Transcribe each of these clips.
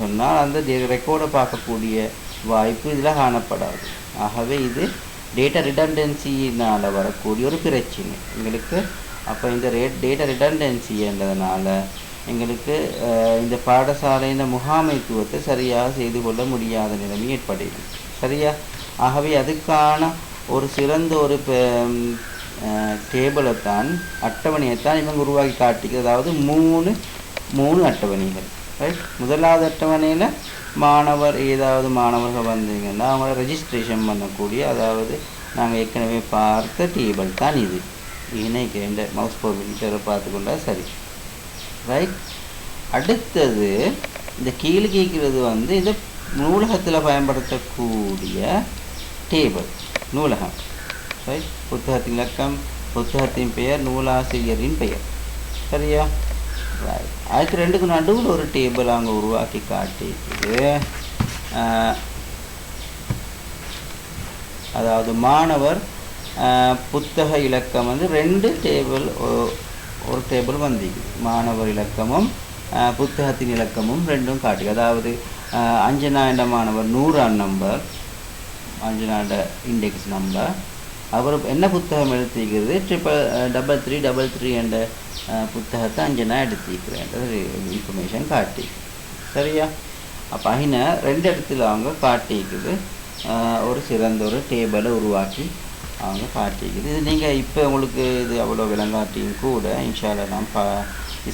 சொன்னால் அந்த ரெக்கார்டை பார்க்கக்கூடிய வாய்ப்பு இதில் காணப்படாது. ஆகவே இது டேட்டா ரிடண்டன்சினால் வரக்கூடிய ஒரு பிரச்சனை எங்களுக்கு. அப்போ இந்த டேட்டா ரிடண்டன்சின்றதுனால எங்களுக்கு இந்த பாடசாலையின் முகாமைத்துவத்தை சரியாக செய்து கொள்ள முடியாத நிலைமை ஏற்படுது. சரியா? ஆகவே அதுக்கான ஒரு சிறந்த ஒரு டேபிளைத்தான் அட்டவணையைத்தான் இவங்க உருவாக்கி காட்டிக்கிறது. அதாவது மூணு அட்டவணைகள். ரைட்? முதலாவது அட்டவணையில் மாணவர்கள் வந்தீங்கன்னா அவங்கள ரெஜிஸ்ட்ரேஷன் பண்ணக்கூடிய, அதாவது நாங்கள் ஏற்கனவே பார்த்த டேபிள் தான் இது. இணைக்கு இந்த மவுஸ் போர்ட்டரை பார்த்துக்கொண்டா சரி. ரைட்? அடுத்தது இந்த கீழே கேட்குறது இந்த நூலகத்தில் பயன்படுத்தக்கூடிய டேபிள், நூலகம். ரைட்? புத்தகத்தின் இலக்கம், புத்தகத்தின் பெயர், நூலாசிரியரின் பெயர். சரியா? ரைட். அதுக்கு ரெண்டுக்கும் நடுவில் ஒரு டேபிள் அங்கே உருவாக்கி காட்டிஇருக்குது. அதாவது மாணவர் புத்தக இலக்கம் ரெண்டு டேபிள், ஒரு டேபிள் வந்திருக்கு. மாணவர் இலக்கமும் புத்தகத்தின் இலக்கமும் ரெண்டும் காட்டி. அதாவது அஞ்சனா என்ற மாணவர் 100ஆம் நம்பர், அஞ்சனாண்ட இண்டெக்ஸ் நம்பர். அவர் என்ன புத்தகம் எடுத்திருக்கிறது? 3333 என்ற புத்தகத்தை அஞ்சனா எடுத்திருக்கிறேன் இன்ஃபர்மேஷன் காட்டி. சரியா? அப்போ அகின ரெண்டு இடத்துல அவங்க காட்டிக்குது. ஒரு சிறந்த ஒரு டேபிளை உருவாக்கி அவங்க காட்டிக்குது. இது நீங்கள் இப்போ உங்களுக்கு இது அவ்வளோ விளங்காட்டியும் கூட இன்ஷால்லா நாம்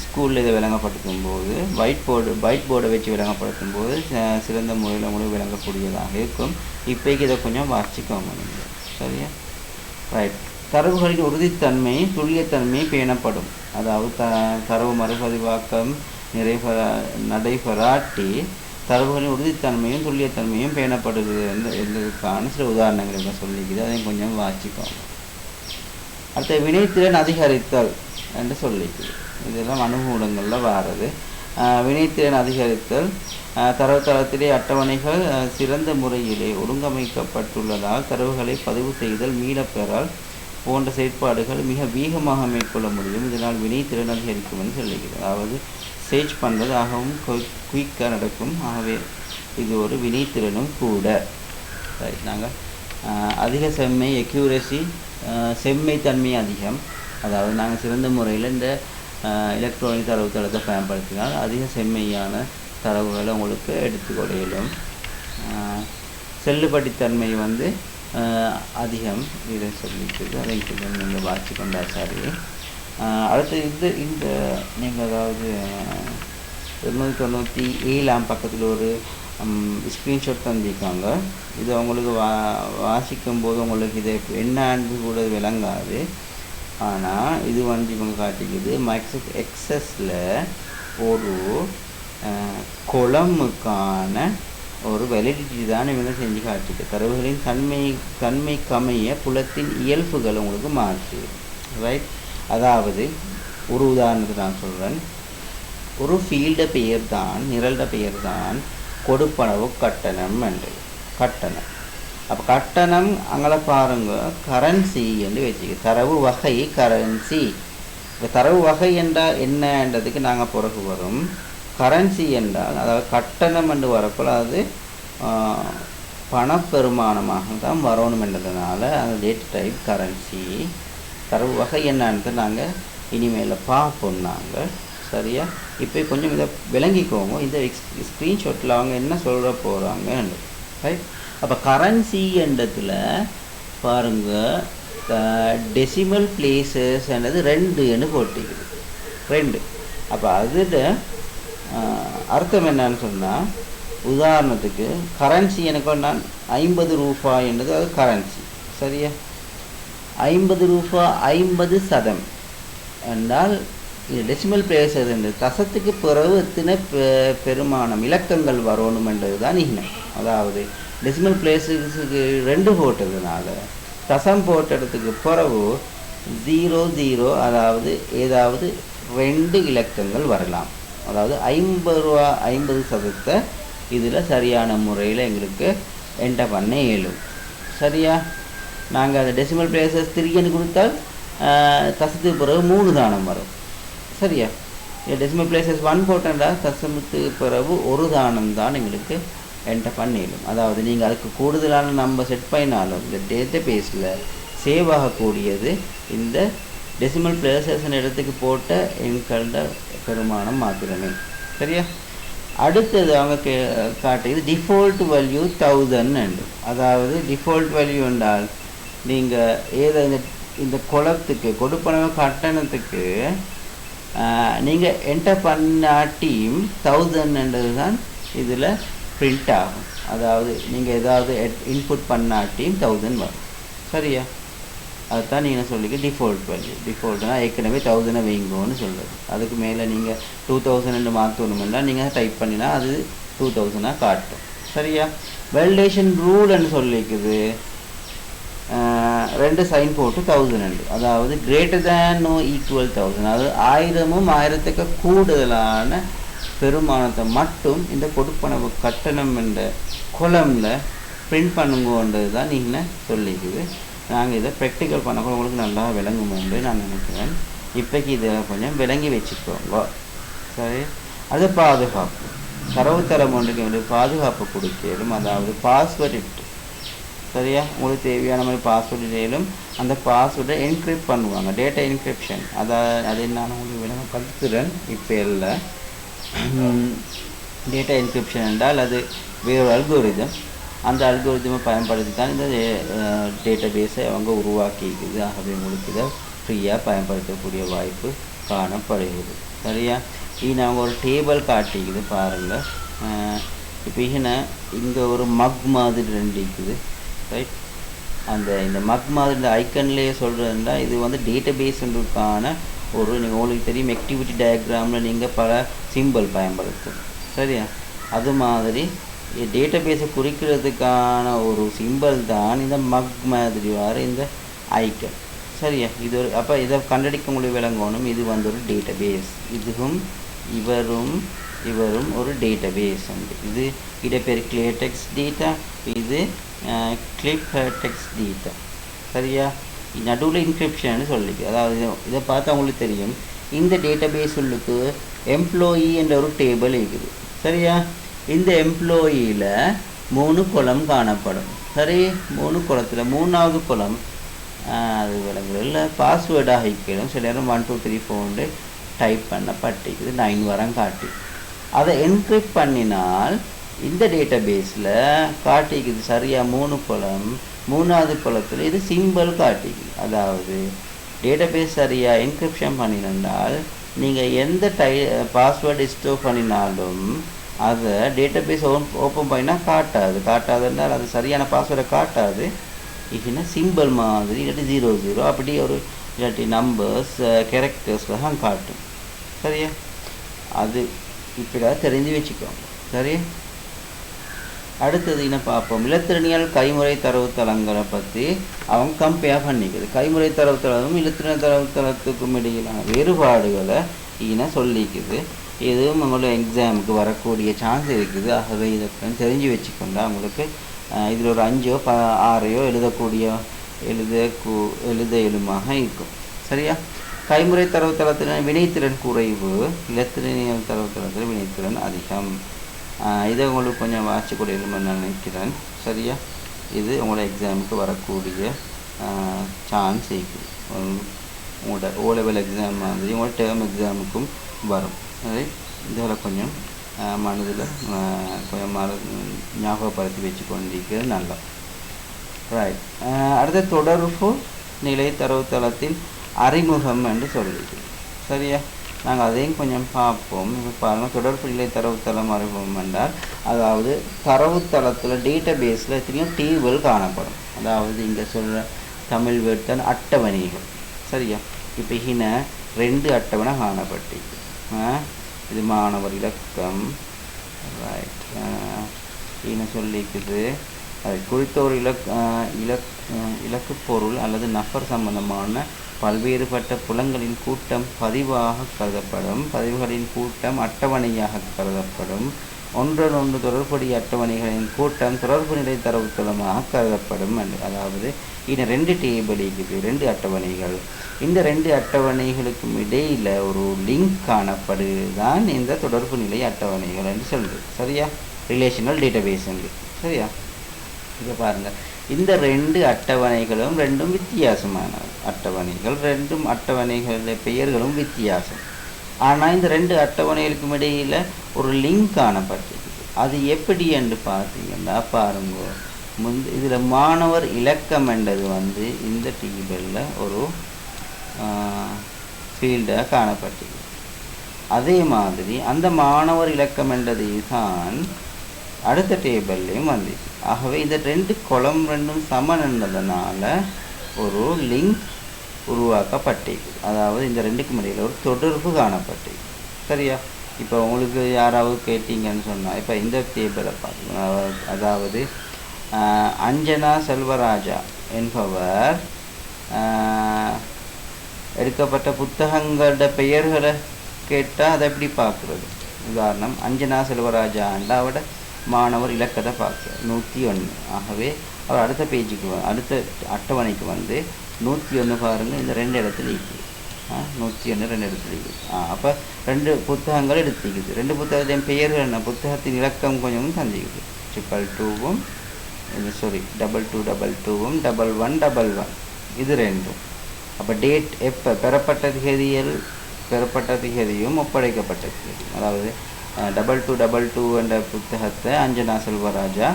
ஸ்கூலில் இதை விளங்கப்படுத்தும் போது ஒயிட் போர்டை வச்சு விளங்கப்படுத்தும் போது சிறந்த முறையில் உங்களுக்கு விளங்கக்கூடியதாக இருக்கும். இப்போக்கு இதை கொஞ்சம் வாசிக்கோங்க நீங்கள். சரியா? ரைட். தரவுகளின் உறுதித்தன்மை, துல்லியத்தன்மை பேணப்படும். அதாவது தரவு மறுபதிவாக்கம் நடைபெறாட்டி தரவுகளின் உறுதித்தன்மையும் துல்லியத்தன்மையும் பேணப்படுகிறது என்பதற்கான சில உதாரணங்களை சொல்லிக்குது. அதையும் கொஞ்சம் வாசிக்கோங்க. அடுத்த வினைத்திறன் அதிகரித்தல் என்று சொல்லிக்குது. இதெல்லாம் அனுகூலங்களில் வாரது. வினைத்திறன் அதிகரித்தல், தரவுத்தளத்திலே அட்டவணைகள் சிறந்த முறையிலே ஒழுங்கமைக்கப்பட்டுள்ளதால் தரவுகளை பதிவு செய்தல், மீளப்பெறல் போன்ற செயற்பாடுகள் மிக வேகமாக மேற்கொள்ள முடியும். இதனால் வினைத்திறன் அதிகரிக்கும் என்று சொல்லிக்கிறது. அதாவது சர்ச் பண்ணுறது ஆகவும் குயிக்காக நடக்கும். ஆகவே இது ஒரு வினைத்திறனும் கூட. நாங்கள் அதிக செம்மை, எக்யூரசி, செம்மைத்தன்மை அதிகம். அதாவது நாங்கள் சிறந்த முறையில் இந்த எலக்ட்ரானிக் தரவுத்தளத்தை பயன்படுத்தினால் அதிக செம்மையான தரவுகளை உங்களுக்கு எடுத்துக்கொள்ளும். செல்லுபடித்தன்மை அதிகம். இதை சொல்லிட்டு அதை கொஞ்சம் நீங்கள் வாசி கொண்டா சரி. அடுத்து இந்த நீங்கள் அதாவது 297 பக்கத்தில் ஒரு ஸ்க்ரீன்ஷாட் தந்திருக்காங்க. இது அவங்களுக்கு வாசிக்கும் போது உங்களுக்கு இதை என்னான்னு கூட விளங்காது. ஆனால் இது இவங்க காட்டிக்குது மைக்ரோசாஃப்ட் எக்ஸஸில் ஒரு கொலமுக்கான ஒரு வேலிடிட்டி தான் இவங்க செஞ்சு காட்டிட்டு தரவுகளின் தன்மைக்கமைய புலத்தின் இயல்புகள் உங்களுக்கு மாற்று. ரைட்? அதாவது ஒரு உதாரணத்துக்கு நான் சொல்கிறேன். ஒரு ஃபீல்ட பெயர் தான், நிரல்ட பெயர் தான் கொடுப்பனவு கட்டணம் என்று. கட்டணம். அப்போ கட்டணம் அங்கே பாருங்க, கரன்சி என்று வச்சுக்க. தரவு வகை கரன்சி. இப்போ தரவு வகை என்றால் என்னன்றதுக்கு நாங்கள் பிறகு வரும். கரன்சி என்றால் அதாவது கட்டணம் என்று வரப்போல் அது பணப்பெருமானமாக தான் வரணும் என்றதுனால அந்த டேட்டா டைப் கரன்சி. தரவு வகை என்னன்னு நாங்கள் இனிமேல் பார்ப்போம் நாங்கள். சரியா? இப்போ கொஞ்சம் இதை விளங்கிக்கோங்க. இந்த ஸ்க்ரீன்ஷாட்டில் அவங்க என்ன சொல்ல போகிறாங்கன்னு. ரைட்? அப்போ கரன்சி என்றதில் பாருங்கள், டெசிமல் பிளேசஸ் என்றது 2 போட்டிக்குது. 2. அப்போ அதில் அர்த்தம் என்னன்னு சொன்னால், உதாரணத்துக்கு கரன்சி எனக்கு நான் 50 ரூபாய் என்றது அது கரன்சி. சரியா? 50 ரூபாய் 50% என்றால் இது டெசிமல் பிளேசஸ் என்று தசத்துக்கு பிறகு எத்தனை பெருமானம் இலக்கங்கள் வரணும் என்றது தான் இனம். அதாவது டெசிமல் பிளேஸுக்கு 2 போட்டதுனால தசம் போட்ட இடத்துக்கு பிறகு 00 அதாவது ஏதாவது 2 இலக்கங்கள் வரலாம். அதாவது 50 ரூபா 50% இதில் சரியான முறையில் எங்களுக்கு என்டர் பண்ண இயலும். சரியா? நாங்கள் அந்த டெசிமல் பிளேசஸ் 3 கொடுத்தால் தசத்துக்கு பிறகு 3 தானம் வரும். சரியா? டெசிமல் பிளேசஸ் 1 போட்டா தசமத்துக்கு பிறகு ஒரு தானம் தான் எங்களுக்கு என்டர் பண்ணிடும். அதாவது நீங்கள் அதுக்கு கூடுதலான நம்பர் செட் பண்ணினாலும் இந்த டேட்டா பேஸில் சேவ் ஆகக்கூடியது இந்த டெசிமல் பிளேசஸ் இடத்துக்கு போட்ட எண்களோட பெருமானம் மாத்திரமே. சரியா? அடுத்தது அவங்க காட்டுது டிஃபால்ட் வேல்யூ 1000. அதாவது டிஃபால்ட் வேல்யூ என்றால் நீங்கள் ஏதோ இந்த குளத்துக்கு கொடுப்பனவு கட்டணத்துக்கு நீங்கள் என்டர் பண்ணாட்டியும் 1000 தான் இதில் பிரிண்ட் ஆகும். அதாவது நீங்கள் ஏதாவது இன்புட் பண்ணாட்டியும் 1000 வரும். சரியா? அதுதான் நீங்கள் சொல்லிக்க டிஃபால்ட் வேல்யூ. டிஃபால்ட்னா ஏற்கனவே 1000 வைங்கோன்னு சொல்கிறது. அதுக்கு மேலே நீங்கள் 2000 மாற்றணுமென்னா நீங்கள் டைப் பண்ணினா அது 2000 காட்டும். சரியா? வேலிடேஷன் ரூல்னு சொல்லிக்குது 2 சைன் போட்டு 1000. அதாவது கிரேட்டர் தேன் நோ ஈக்குவல் 1000. அதாவது 1000ம் 1000க்கு கூடுதலான பெருமானத்தை மட்டும் இந்த கொடுப்பனவு கட்டணம் என்ற கொலமில் பிரிண்ட் பண்ணுங்கன்றது தான் நீங்கள் சொல்லிக்குது. நாங்கள் இதை ப்ராக்டிக்கல் பண்ணக்கூட உங்களுக்கு நல்லா விளங்குமென்று நான் நினைக்கிறேன். இப்போக்கி இதை கொஞ்சம் விளங்கி வச்சுக்கோங்க. சரி, அது பாதுகாப்பு. தரவுத்தரம் ஒன்றுக்கு பாதுகாப்பு கொடுக்கலும். அதாவது பாஸ்வேர்டு இட்டு சரியா, உங்களுக்கு தேவையான மாதிரி பாஸ்வேர்டு இடையிலும் அந்த பாஸ்வேர்டை என்கிரிப்ட் பண்ணுவாங்க. டேட்டா என்கிரிப்ஷன் அது நான் உங்களுக்கு விளங்கப்படுத்துகிறேன். இப்போ இல்லை, டேட்டா என்கிரிப்ஷன் என்றால் அது வேறு அல்கோரிதம். அந்த அல்கோரிதமை பயன்படுத்தி தான் இந்த டேட்டா பேஸை அவங்க உருவாக்கிக்குது. ஆகவே உங்களுக்கு இதை ஃப்ரீயாக பயன்படுத்தக்கூடிய வாய்ப்பு காணப்படுகிறது. சரியா? அவங்க ஒரு டேபிள் காட்டிக்குது பாருங்கள். இப்போ இங்கே ஒரு மக் மாதிரி 2 இருக்குது. ரைட்? இந்த மக் மாதிரி இந்த ஐக்கன்லேயே சொல்கிறதுனா இது வந்து டேட்டா பேஸுக்கான ஒரு உங்களுக்கு தெரியும் ஆக்டிவிட்டி டயக்ராமில் நீங்கள் பல சிம்பிள் பயன்படுத்தும். சரியா? அது மாதிரி டேட்டா பேஸை குறிக்கிறதுக்கான ஒரு சிம்பிள் தான் இந்த மக் மாதிரி வர இந்த ஐக்கன். சரியா? இது ஒரு அப்போ இதை கண்டடிக்க உங்களுக்கு விளங்கணும். இது வந்து ஒரு டேட்டா பேஸ். இதுவும் இவரும் ஒரு டேட்டா பேஸ் உண்டு. இது இதை பேர் கிளியர் டெக்ஸ்ட் டேட்டா, இது கிளிப் டெக்ஸ்ட் டேட்டா. சரியா? நடுவில் இன்கிரிப்ஷன் சொல்லிக்கு. அதாவது இதை பார்த்தா உங்களுக்கு தெரியும் இந்த டேட்டா பேஸ் உள்ளுக்கு எம்ப்ளாயி என்ற ஒரு டேபிள் இருக்குது. சரியா? இந்த எம்ப்ளாயியில் 3 கொலம் காணப்படும். சரி, 3 கொலத்தில் 3வது கொலம் அது விலங்குகளில் பாஸ்வேர்டாக வைக்கணும். சில நேரம் 1 2 3 4 டைப் பண்ணப்பட்டிருக்குது 9 வரம் காட்டி. அதை என்கிரிப்ட் பண்ணினால் இந்த டேட்டா பேஸில் காட்டிக்குது சரியாக 3 கொலம். 3வது கொலத்தில் இது சிம்பிள் காட்டிக்குது. அதாவது டேட்டா பேஸ் சரியாக என்கிரிப்ஷன் பண்ணினால் நீங்கள் எந்த பாஸ்வேர்டு ஸ்டோர் பண்ணினாலும் அதை டேட்டா பேஸ் ஓப்பன் பண்ணினா காட்டாதுன்னால் அது சரியான பாஸ்வேர்டை காட்டாது. இதுன்னா சிம்பிள் மாதிரி இல்லாட்டி 00 அப்படி ஒரு இல்லாட்டி நம்பர்ஸ் கேரக்டர்ஸில் தான் காட்டும். சரியா? அது இப்படி தெரிஞ்சு வச்சுக்கோங்க. சரியா? அடுத்தது என்ன பார்ப்போம், இலத்திரனியல் கைமுறை தரவுத்தளங்களை பற்றி அவங்க கம்பேர் பண்ணிக்குது. கைமுறை தரவுத்தளமும் இலத்திரனியல் தரவுத்தளத்துக்கும் இடையிலான வேறுபாடுகளை சொல்லிக்குது. இதுவும் உங்களோட எக்ஸாமுக்கு வரக்கூடிய சான்ஸ் இருக்குது. ஆகவே இதை தெரிஞ்சு வச்சுக்கொண்டா உங்களுக்கு இதில் ஒரு 5 6 எழுத இயலுமாக இருக்கும். சரியா? கைமுறை தரவுத்தளத்தில் வினைத்திறன் குறைவு, இலத்திரனியல் தரவுத்தளத்தில் வினைத்திறன் அதிகம். இதை உங்களுக்கு கொஞ்சம் வாசிக்கூடிய நான் நினைக்கிறேன். சரியா? இது உங்களோட எக்ஸாமுக்கு வரக்கூடிய சான்ஸ் இருக்குது. உங்களோட O லெவல் எக்ஸாம் மாதிரி உங்களோட டேர்ம் எக்ஸாமுக்கும் வரும். சரி, இதில் கொஞ்சம் மனதில் கொஞ்சம் ஞாபகப்படுத்தி வச்சு கொண்டிருக்கிறது நல்லா. ரைட். அடுத்த தொடர்பு நிலை தரவுத்தளத்தின் அறிமுகம் என்று சொல்லியிருக்கு. சரியா? நாங்கள் அதையும் கொஞ்சம் பார்ப்போம். இப்போ பாருங்கள், தொடர்பு நிலை தரவுத்தளம் அறிமுகம் என்றால் அதாவது தரவுத்தளத்தில் டேட்டா பேஸில் எத்தனையோ டேபிள் காணப்படும். அதாவது இங்கே சொல்கிற தமிழ் வேர்ட்தான் அட்டவணைகள். சரியா? இப்போ 2 அட்டவணை காணப்பட்டிருக்கு. இது மாணவர் இலக்கம். ரைட். சொல்லிக்குது அது குறித்த ஒரு இலக்கு பொருள் அல்லது நபர் சம்பந்தமான பல்வேறுபட்ட புலங்களின் கூட்டம் பதிவாக கருதப்படும். பதிவுகளின் கூட்டம் அட்டவணையாக கருதப்படும். ஒன்றுடன் ஒன்று தொடர்புடைய அட்டவணைகளின் கூட்டம் தொடர்பு நிலை தரவுத்தளமாக கருதப்படும். அதாவது இந்த 2 டேபிள் இருக்குது, 2 அட்டவணைகள். இந்த 2 அட்டவணைகளுக்கும் இடையில் ஒரு லிங்க் காணப்படுதான் இந்த தொடர்பு நிலை அட்டவணைகள் என்று சொல்லுது. சரியா? ரிலேஷனல் டேட்டாபேஸ் என்று. சரியா? இதை பாருங்கள், இந்த 2 அட்டவணைகளும் 2 வித்தியாசமான அட்டவணைகள். 2 அட்டவணைகளுடைய பெயர்களும் வித்தியாசம். ஆனால் இந்த 2 அட்டவணைகளுக்கும் இடையில் ஒரு லிங்க் காணப்பட்டிருக்கு. அது எப்படி என்று பார்த்தீங்கன்னா பாருங்க, இதில் மாணவர் இலக்கம் என்றது இந்த டேபிளில் ஒரு ஃபீல்டாக காணப்பட்டிருக்கு. அதே மாதிரி அந்த மாணவர் இலக்கம் என்றது தான் அடுத்த டேபிள்லையும் வந்துச்சு. ஆகவே இந்த 2 கொலம் 2 சமன் என்றதுனால ஒரு லிங்க் உருவாக்கப்பட்டிருக்கு. அதாவது இந்த 2க்கும் இடையில் ஒரு தொடர்பு காணப்பட்டிருக்கு. சரியா? இப்போ உங்களுக்கு யாராவது கேட்டீங்கன்னு சொன்னால், இப்போ இந்த டேபிளை பார்க்கணும். அதாவது அஞ்சனா செல்வராஜா என்பவர் எடுக்கப்பட்ட புத்தகங்களோட பெயர்களை கேட்டால் அதை எப்படி பார்க்குறது? உதாரணம், அஞ்சனா செல்வராஜாண்ட அவட மாணவர் இலக்கத்தை பார்க்குறது 101. ஆகவே அவர் அடுத்த பேஜுக்கு அடுத்த அட்டவணைக்கு 101 பாருங்கள், இந்த 2 இடத்துல இருக்குது. 101 2 இடத்துல இருக்குது. அப்போ 2 புத்தகங்கள் எடுத்துக்குது. 2 புத்தகத்தின் பெயர்கள் என்ன? புத்தகத்தின் இலக்கம் கொஞ்சம் தந்திக்குது. 222 2222 1111 இது 2. அப்போ டேட் எப்போ பெறப்பட்ட திகதியும் ஒப்படைக்கப்பட்ட திகதியும். அதாவது 2222 என்ற புத்தகத்தை அஞ்சனா செல்வராஜா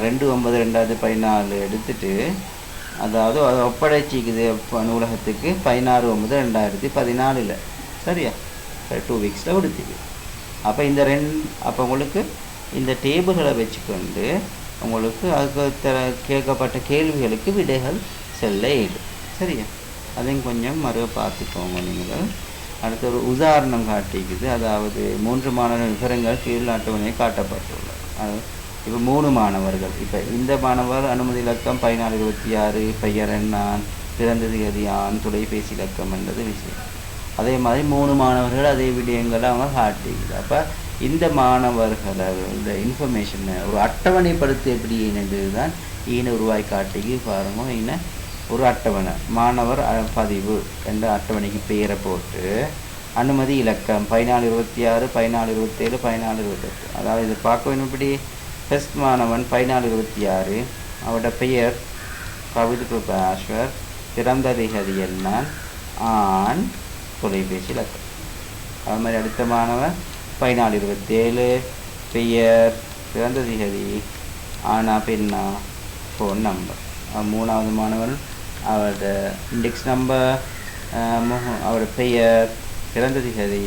29/2014 எடுத்துட்டு, அதாவது அதை ஒப்படைச்சிக்குது நூலகத்துக்கு 16/9/2014. சரியா? 2 வீக்ஸில் கொடுத்துக்குது. அப்போ இந்த 2 அப்போ உங்களுக்கு இந்த டேபிள்களை வச்சுக்கொண்டு உங்களுக்கு அதுக்கு கேட்கப்பட்ட கேள்விகளுக்கு விடைகள் செல்ல இயலும். சரியா? அதையும் கொஞ்சம் பார்த்துக்கோங்க நீங்கள். அடுத்த ஒரு உதாரணம் காட்டிக்குது. அதாவது 3 மாணவர் விவரங்கள் கீழ் அட்டவணையை காட்டப்பட்டுள்ளது. இப்போ 3 மாணவர்கள். இப்போ இந்த மாணவர் அனுமதி இலக்கம் 1426, பெயர் என்னான், பிறந்த தேதியான், தொலைபேசி இலக்கம் என்றது விஷயம். அதே மாதிரி 3 மாணவர்கள் அதே விடயங்களை அவங்க காட்டிக்குது. அப்போ இந்த மாணவர்களை இந்த இன்ஃபர்மேஷனை ஒரு அட்டவணைப்படுத்தி எப்படி என்னது தான் உருவாய் காட்டிக்கு பாருங்க. ஒரு அட்டவணை மாணவர் பதிவு என்ற அட்டவணைக்கு பெயரை போட்டு அனுமதி இலக்கம் 1426, 1427, 1428. அதாவது இதை பார்க்க வேணும். இப்படி ஃபஸ்ட் மாணவன் 1426, அவரோட பெயர் கவிது பிரபாஸ்வர், பிறந்த தேதி என்னான், ஆண், தொலைபேசி இலக்கம். அது மாதிரி அடுத்த மாணவன் 1427, பெயர், பிறந்த தேதி, ஆனா பெண்ணா, ஃபோன் நம்பர். 3வது மாணவன் அவரோட இண்டெக்ஸ் நம்பர், அவரோட பெயர், பிறந்த தேதி,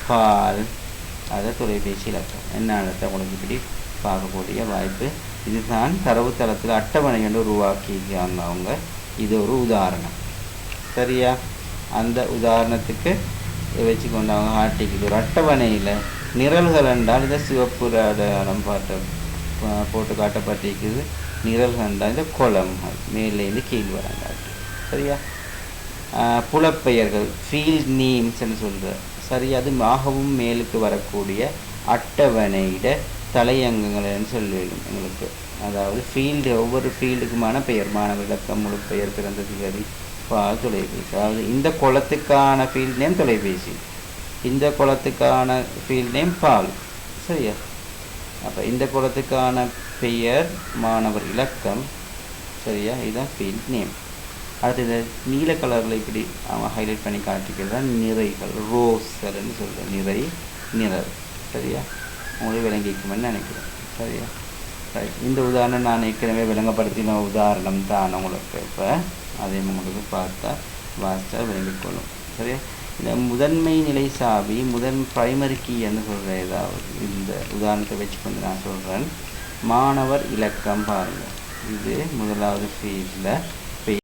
கால், அதை தொலைபேசி இலக்கம். என்ன உங்களுக்கு இப்படி பார்க்கக்கூடிய வாய்ப்பு. இதுதான் தரவுத்தளத்தில் அட்டவணை என்று உருவாக்கியிருக்காங்க அவங்க. இது ஒரு உதாரணம். சரியா? அந்த உதாரணத்துக்கு வச்சுக்கொண்டு அவங்க ஆட்டிக்குது. ஒரு அட்டவணையில் நிரல்கள் என்றால் இந்த சிவப்பு அடையாளம் போட்டு காட்டப்பட்டிருக்குது. நிரல்கள் என்றால் இந்த கொலம்கள் மேலேருந்து கீழ் வரங்காட்டு. சரியா? புலப்பெயர்கள் ஃபீல்ட் நேம்ஸ்ன்னு சொல்கிற. சரியா? அது ஆகவும் மேலுக்கு வரக்கூடிய அட்டவணையிட தலையங்கங்கள்னு சொல்லிடும் எங்களுக்கு. அதாவது ஃபீல்டு, ஒவ்வொரு ஃபீல்டுக்குமான பெயர், மாணவர் இலக்கம், முழு பெயர், பிறந்த தேதி, பால், தொலைபேசி. அதாவது இந்த குளத்துக்கான ஃபீல்ட் நேம் தொலைபேசி, இந்த குளத்துக்கான ஃபீல்ட் நேம் பால். சரியா? அப்போ இந்த குளத்துக்கான பெயர், மாணவர் இலக்கம். சரியா? இதுதான் ஃபீல்ட் நேம். அடுத்து இந்த நீல கலரில் இப்படி அவங்க ஹைலைட் பண்ணி காட்டிக்கிறது தான் நிறைகள், ரோஸ்கள்னு சொல்கிற நிறை, நிரல். சரியா? உங்களுக்கு விளங்கிக்குமென்னு நினைக்கிறேன். சரியா? ரைட். இந்த உதாரணம் நான் ஏற்கனவே விளங்கப்படுத்தின உதாரணம் தான் உங்களுக்கு. இப்போ அதையும் உங்களுக்கு பார்த்தா வாசித்தா விளங்கிக்கொள்ளும். சரியா? இந்த முதன்மை நிலை சாவி, பிரைமரி கீ என்று சொல்கிற ஏதாவது இந்த உதாரணத்தை வச்சுக்கொண்டு நான் சொல்கிறேன். மாணவர் இலக்கம் பாருங்கள். இது முதலாவது ஃபீல்டில்